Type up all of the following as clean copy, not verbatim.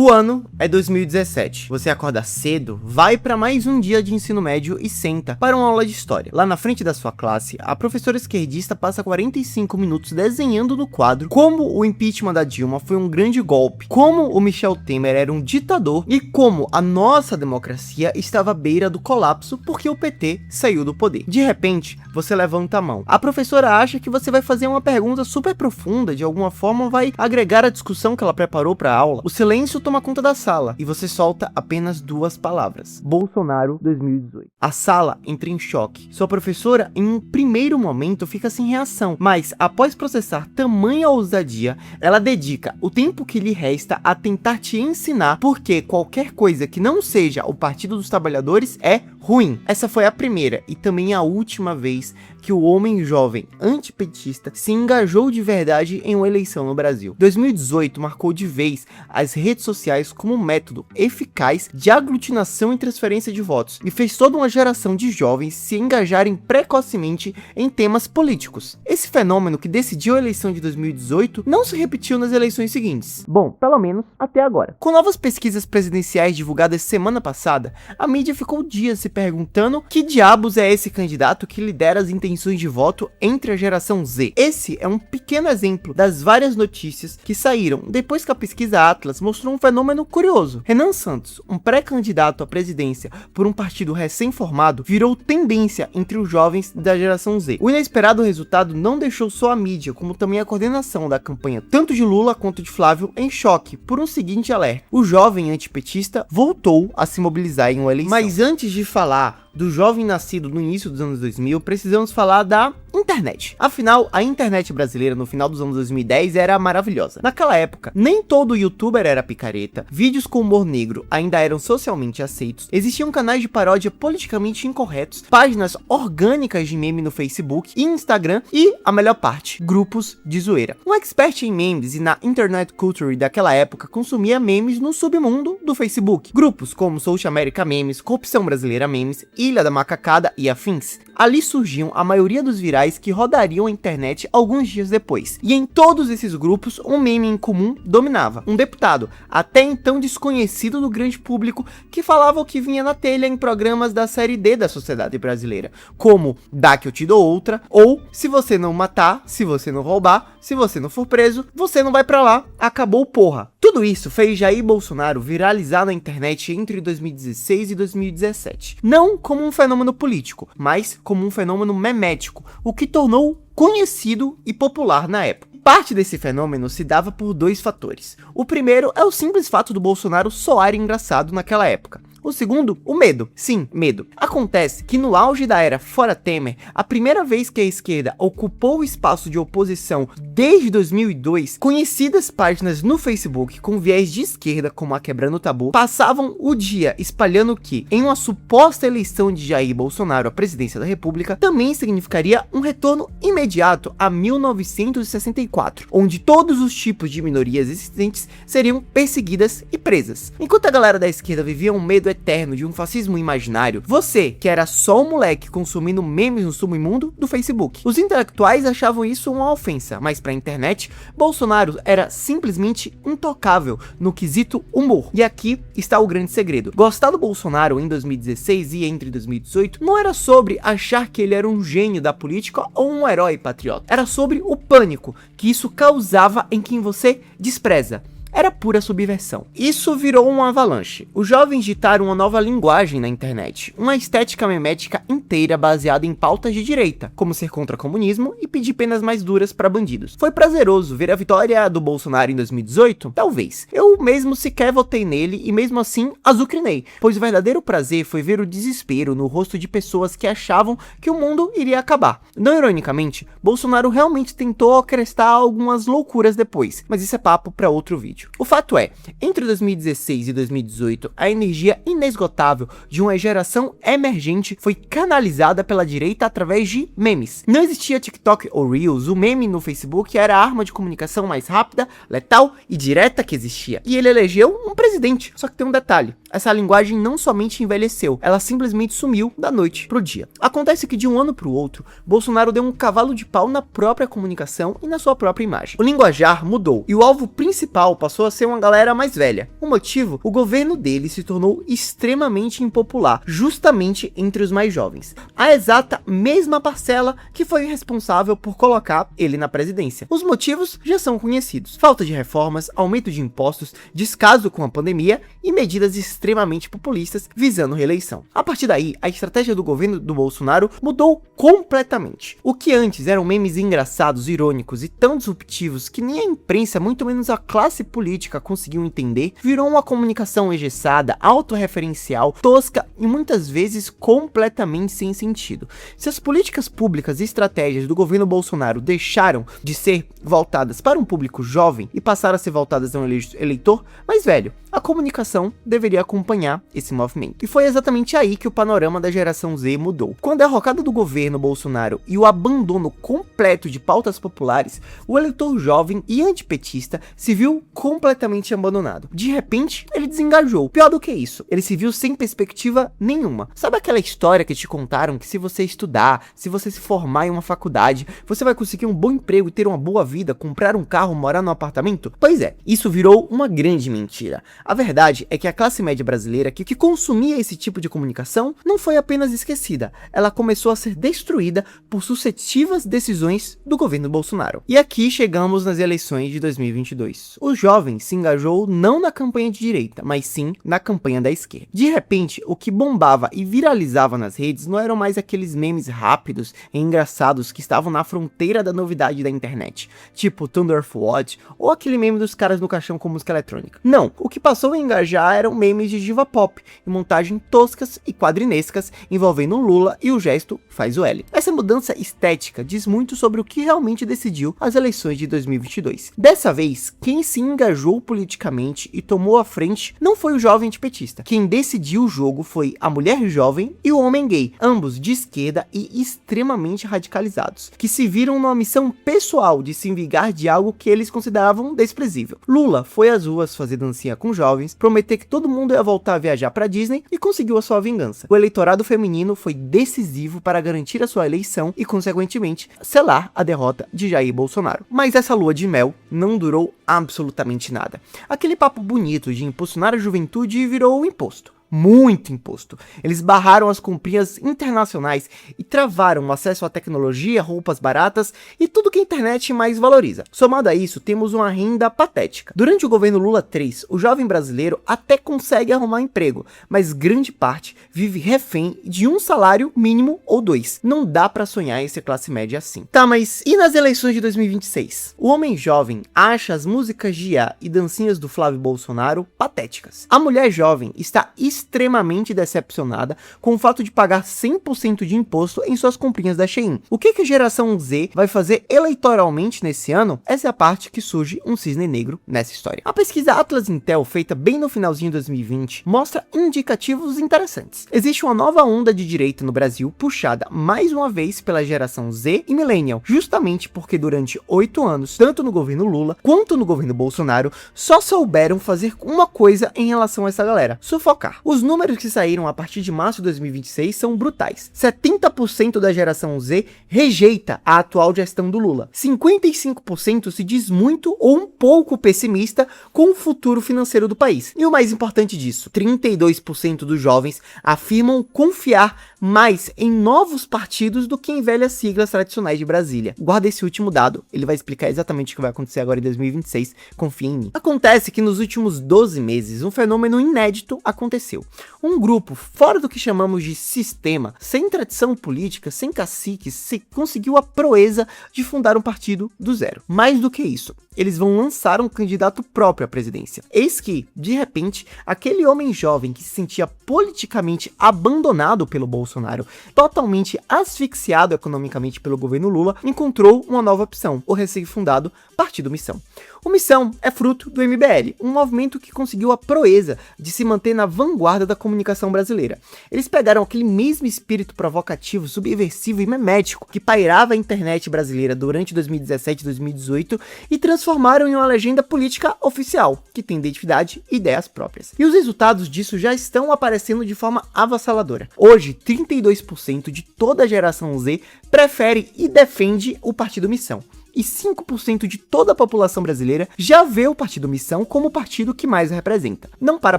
O ano é 2017. Você acorda cedo, vai para mais um dia de ensino médio e senta para uma aula de história. Lá na frente da sua classe, a professora esquerdista passa 45 minutos desenhando no quadro como o impeachment da Dilma foi um grande golpe, como o Michel Temer era um ditador e como a nossa democracia estava à beira do colapso porque o PT saiu do poder. De repente, você levanta a mão. A professora acha que você vai fazer uma pergunta super profunda, de alguma forma vai agregar a discussão que ela preparou para a aula. O silêncio toma conta da sala e você solta apenas duas palavras: Bolsonaro 2018. A sala entra em choque. Sua professora, em um primeiro momento, fica sem reação, mas após processar tamanha ousadia, ela dedica o tempo que lhe resta a tentar te ensinar porque qualquer coisa que não seja o Partido dos Trabalhadores é ruim. Essa foi a primeira e também a última vez que o homem jovem antipetista se engajou de verdade em uma eleição no Brasil. 2018 marcou de vez as redes sociais como um método eficaz de aglutinação e transferência de votos e fez toda uma geração de jovens se engajarem precocemente em temas políticos. Esse fenômeno que decidiu a eleição de 2018 não se repetiu nas eleições seguintes. Bom, pelo menos até agora. Com novas pesquisas presidenciais divulgadas semana passada, a mídia ficou dias se perguntando que diabos é esse candidato que lidera as intenções de voto entre a geração Z. Esse é um pequeno exemplo das várias notícias que saíram depois que a pesquisa Atlas mostrou um fenômeno curioso. Renan Santos, um pré-candidato à presidência por um partido recém-formado, virou tendência entre os jovens da geração Z. O inesperado resultado não deixou só a mídia, como também a coordenação da campanha, tanto de Lula quanto de Flávio, em choque por um seguinte alerta: o jovem antipetista voltou a se mobilizar em uma eleição. Mas antes de falar do jovem nascido no início dos anos 2000, precisamos falar da internet. Afinal, a internet brasileira no final dos anos 2010 era maravilhosa. Naquela época, nem todo youtuber era picareta, vídeos com humor negro ainda eram socialmente aceitos, existiam canais de paródia politicamente incorretos, páginas orgânicas de meme no Facebook e Instagram e, a melhor parte, grupos de zoeira. Um expert em memes e na internet culture daquela época consumia memes no submundo do Facebook. Grupos como Social America Memes, Corrupção Brasileira Memes, Ilha da Macacada e afins. Ali surgiam a maioria dos virais que rodariam a internet alguns dias depois. E em todos esses grupos, um meme em comum dominava. Um deputado, até então desconhecido do grande público, que falava o que vinha na telha em programas da série D da sociedade brasileira, como Dá que eu te dou outra, ou Se você não matar, se você não roubar, se você não for preso, você não vai pra lá, acabou porra. Tudo isso fez Jair Bolsonaro viralizar na internet entre 2016 e 2017. Não como um fenômeno político, mas como um fenômeno memético, o que tornou conhecido e popular na época. Parte desse fenômeno se dava por dois fatores. O primeiro é o simples fato do Bolsonaro soar engraçado naquela época. O segundo, o medo. Sim, medo. Acontece que no auge da era fora Temer, a primeira vez que a esquerda ocupou o espaço de oposição desde 2002, conhecidas páginas no Facebook com viés de esquerda, como a Quebrando o Tabu, passavam o dia espalhando que, em uma suposta eleição de Jair Bolsonaro à presidência da República, também significaria um retorno imediato a 1964, onde todos os tipos de minorias existentes seriam perseguidas e presas. Enquanto a galera da esquerda vivia um medo eterno de um fascismo imaginário, você, que era só um moleque consumindo memes no submundo do Facebook. Os intelectuais achavam isso uma ofensa, mas pra internet, Bolsonaro era simplesmente intocável no quesito humor. E aqui está o grande segredo. Gostar do Bolsonaro em 2016 e entre 2018 não era sobre achar que ele era um gênio da política ou um herói patriota. Era sobre o pânico que isso causava em quem você despreza. Era pura subversão. Isso virou uma avalanche. Os jovens ditaram uma nova linguagem na internet, uma estética memética inteira baseada em pautas de direita, como ser contra o comunismo e pedir penas mais duras para bandidos. Foi prazeroso ver a vitória do Bolsonaro em 2018? Talvez. Eu mesmo sequer votei nele e mesmo assim azucrinei, pois o verdadeiro prazer foi ver o desespero no rosto de pessoas que achavam que o mundo iria acabar. Não ironicamente, Bolsonaro realmente tentou acrescentar algumas loucuras depois, mas isso é papo para outro vídeo. O fato é, entre 2016 e 2018, a energia inesgotável de uma geração emergente foi canalizada pela direita através de memes. Não existia TikTok ou Reels, o meme no Facebook era a arma de comunicação mais rápida, letal e direta que existia. E ele elegeu um presidente. Só que tem um detalhe, essa linguagem não somente envelheceu, ela simplesmente sumiu da noite pro dia. Acontece que de um ano pro outro, Bolsonaro deu um cavalo de pau na própria comunicação e na sua própria imagem. O linguajar mudou e o alvo principal passou passou a ser uma galera mais velha. O motivo? O governo dele se tornou extremamente impopular, justamente entre os mais jovens. A exata mesma parcela que foi responsável por colocar ele na presidência. Os motivos já são conhecidos: falta de reformas, aumento de impostos, descaso com a pandemia e medidas extremamente populistas visando reeleição. A partir daí, a estratégia do governo do Bolsonaro mudou completamente. O que antes eram memes engraçados, irônicos e tão disruptivos que nem a imprensa, muito menos a classe política, conseguiu entender, virou uma comunicação engessada, autorreferencial, tosca e muitas vezes completamente sem sentido. Se as políticas públicas e estratégias do governo Bolsonaro deixaram de ser voltadas para um público jovem e passaram a ser voltadas a um eleitor mais velho, a comunicação deveria acompanhar esse movimento. E foi exatamente aí que o panorama da geração Z mudou. Com a derrocada do governo Bolsonaro e o abandono completo de pautas populares, o eleitor jovem e antipetista se viu completamente abandonado. De repente, ele desengajou. Pior do que isso, ele se viu sem perspectiva nenhuma. Sabe aquela história que te contaram que se você estudar, se você se formar em uma faculdade, você vai conseguir um bom emprego e ter uma boa vida, comprar um carro, morar num apartamento? Pois é, isso virou uma grande mentira. A verdade é que a classe média brasileira que consumia esse tipo de comunicação não foi apenas esquecida, ela começou a ser destruída por sucessivas decisões do governo Bolsonaro. E aqui chegamos nas eleições de 2022. O jovem se engajou não na campanha de direita, mas sim na campanha da esquerda. De repente, o que bombava e viralizava nas redes não eram mais aqueles memes rápidos e engraçados que estavam na fronteira da novidade da internet, tipo Thunder Watch ou aquele meme dos caras no caixão com música eletrônica. Não, o que passou a engajar eram memes de diva pop e montagem toscas e quadrinescas envolvendo Lula e o gesto faz o L. Essa mudança estética diz muito sobre o que realmente decidiu as eleições de 2022. Dessa vez, quem se engajou politicamente e tomou a frente não foi o jovem antipetista. Quem decidiu o jogo foi a mulher jovem e o homem gay, ambos de esquerda e extremamente radicalizados, que se viram numa missão pessoal de se vingar de algo que eles consideravam desprezível. Lula foi às ruas fazer dancinha com jovens, prometer que todo mundo ia voltar a viajar para Disney e conseguiu a sua vingança. O eleitorado feminino foi decisivo para garantir a sua eleição e, consequentemente, selar a derrota de Jair Bolsonaro. Mas essa lua de mel não durou absolutamente nada. Aquele papo bonito de impulsionar a juventude virou um imposto. Muito imposto. Eles barraram as comprinhas internacionais e travaram o acesso à tecnologia, roupas baratas e tudo que a internet mais valoriza. Somado a isso, temos uma renda patética. Durante o governo Lula 3, o jovem brasileiro até consegue arrumar emprego, mas grande parte vive refém de um salário mínimo ou dois. Não dá pra sonhar em ser classe média assim. Tá, mas e nas eleições de 2026? O homem jovem acha as músicas de IA e dancinhas do Flávio Bolsonaro patéticas. A mulher jovem está extremamente decepcionada com o fato de pagar 100% de imposto em suas comprinhas da Shein. O que a geração Z vai fazer eleitoralmente nesse ano? Essa é a parte que surge um cisne negro nessa história. A pesquisa Atlas Intel, feita bem no finalzinho de 2020, mostra indicativos interessantes. Existe uma nova onda de direita no Brasil, puxada mais uma vez pela geração Z e Millennial, justamente porque durante 8 anos, tanto no governo Lula quanto no governo Bolsonaro, só souberam fazer uma coisa em relação a essa galera: sufocar. Os números que saíram a partir de março de 2026 são brutais. 70% da geração Z rejeita a atual gestão do Lula. 55% se diz muito ou um pouco pessimista com o futuro financeiro do país. E o mais importante disso, 32% dos jovens afirmam confiar mais em novos partidos do que em velhas siglas tradicionais de Brasília. Guarda esse último dado, ele vai explicar exatamente o que vai acontecer agora em 2026, confia em mim. Acontece que nos últimos 12 meses, um fenômeno inédito aconteceu. Um grupo fora do que chamamos de sistema, sem tradição política, sem caciques, conseguiu a proeza de fundar um partido do zero. Mais do que isso, eles vão lançar um candidato próprio à presidência. Eis que, de repente, aquele homem jovem que se sentia politicamente abandonado pelo Bolsonaro, totalmente asfixiado economicamente pelo governo Lula, encontrou uma nova opção, o recém-fundado Partido Missão. O Missão é fruto do MBL, um movimento que conseguiu a proeza de se manter na vanguarda da comunicação brasileira. Eles pegaram aquele mesmo espírito provocativo, subversivo e memético que pairava a internet brasileira durante 2017 e 2018 e transformaram em uma legenda política oficial, que tem identidade e ideias próprias. E os resultados disso já estão aparecendo de forma avassaladora. Hoje, 32% de toda a geração Z prefere e defende o Partido Missão. e 5% de toda a população brasileira já vê o Partido Missão como o partido que mais representa. Não para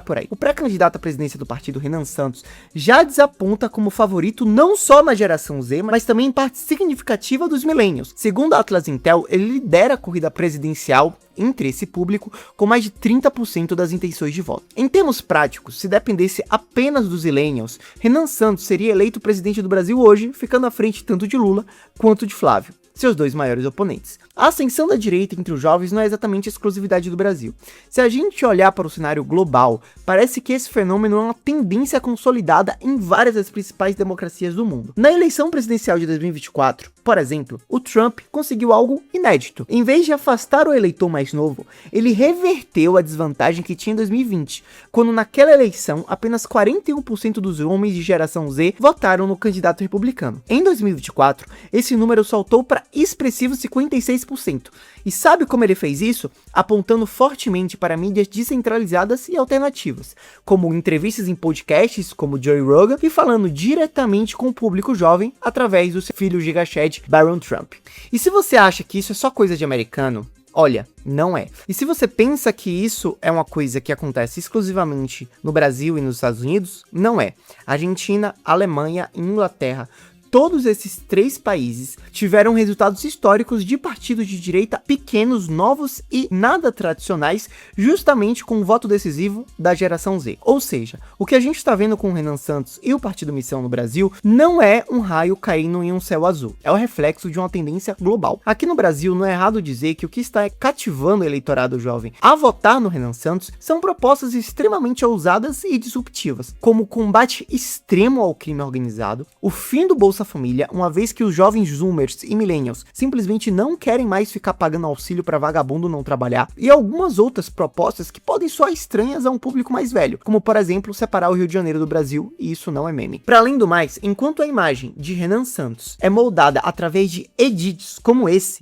por aí. O pré-candidato à presidência do partido, Renan Santos, já desaponta como favorito não só na geração Z, mas também em parte significativa dos millennials. Segundo a Atlas Intel, ele lidera a corrida presidencial entre esse público com mais de 30% das intenções de voto. Em termos práticos, se dependesse apenas dos millennials, Renan Santos seria eleito presidente do Brasil hoje, ficando à frente tanto de Lula quanto de Flávio, seus dois maiores oponentes. A ascensão da direita entre os jovens não é exatamente exclusividade do Brasil. Se a gente olhar para o cenário global, parece que esse fenômeno é uma tendência consolidada em várias das principais democracias do mundo. Na eleição presidencial de 2024, por exemplo, o Trump conseguiu algo inédito. Em vez de afastar o eleitor mais novo, ele reverteu a desvantagem que tinha em 2020, quando naquela eleição apenas 41% dos homens de geração Z votaram no candidato republicano. Em 2024, esse número saltou para expressivos 56%. E sabe como ele fez isso? Apontando fortemente para mídias descentralizadas e alternativas, como entrevistas em podcasts como Joe Rogan e falando diretamente com o público jovem através do seu filho gigachad Barron Trump. E se você acha que isso é só coisa de americano, olha, não é. E se você pensa que isso é uma coisa que acontece exclusivamente no Brasil e nos Estados Unidos, não é. Argentina, Alemanha e Inglaterra, todos esses 3 países tiveram resultados históricos de partidos de direita pequenos, novos e nada tradicionais, justamente com o voto decisivo da geração Z. Ou seja, o que a gente está vendo com o Renan Santos e o Partido Missão no Brasil não é um raio caindo em um céu azul, é o reflexo de uma tendência global. Aqui no Brasil não é errado dizer que o que está cativando o eleitorado jovem a votar no Renan Santos são propostas extremamente ousadas e disruptivas, como o combate extremo ao crime organizado, o fim do Bolsa Família, uma vez que os jovens zoomers e millennials simplesmente não querem mais ficar pagando auxílio para vagabundo não trabalhar, e algumas outras propostas que podem soar estranhas a um público mais velho, como por exemplo separar o Rio de Janeiro do Brasil, e isso não é meme. Para além do mais, enquanto a imagem de Renan Santos é moldada através de edits como esse,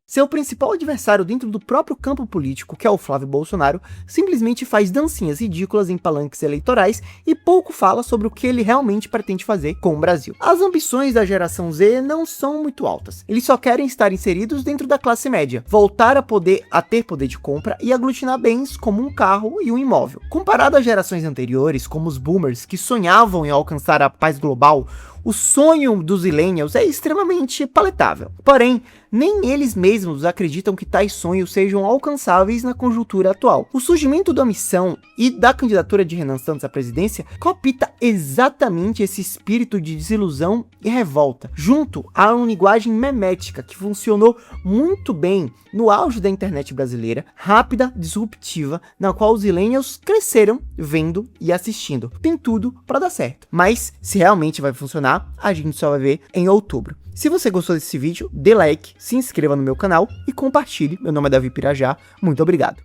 seu principal adversário dentro do próprio campo político, que é o Flávio Bolsonaro, simplesmente faz dancinhas ridículas em palanques eleitorais e pouco fala sobre o que ele realmente pretende fazer com o Brasil. As ambições da geração Z não são muito altas. Eles só querem estar inseridos dentro da classe média, voltar a ter poder de compra e aglutinar bens como um carro e um imóvel. Comparado às gerações anteriores, como os boomers, que sonhavam em alcançar a paz global, o sonho dos millennials é extremamente palatável. Porém, nem eles mesmos acreditam que tais sonhos sejam alcançáveis na conjuntura atual. O surgimento da missão e da candidatura de Renan Santos à presidência copita exatamente esse espírito de desilusão e revolta, junto a uma linguagem memética que funcionou muito bem no auge da internet brasileira, rápida, disruptiva, na qual os millennials cresceram vendo e assistindo. Tem tudo para dar certo. Mas se realmente vai funcionar, a gente só vai ver em outubro. Se você gostou desse vídeo, dê like, se inscreva no meu canal e compartilhe. Meu nome é Davi Pirajá, muito obrigado.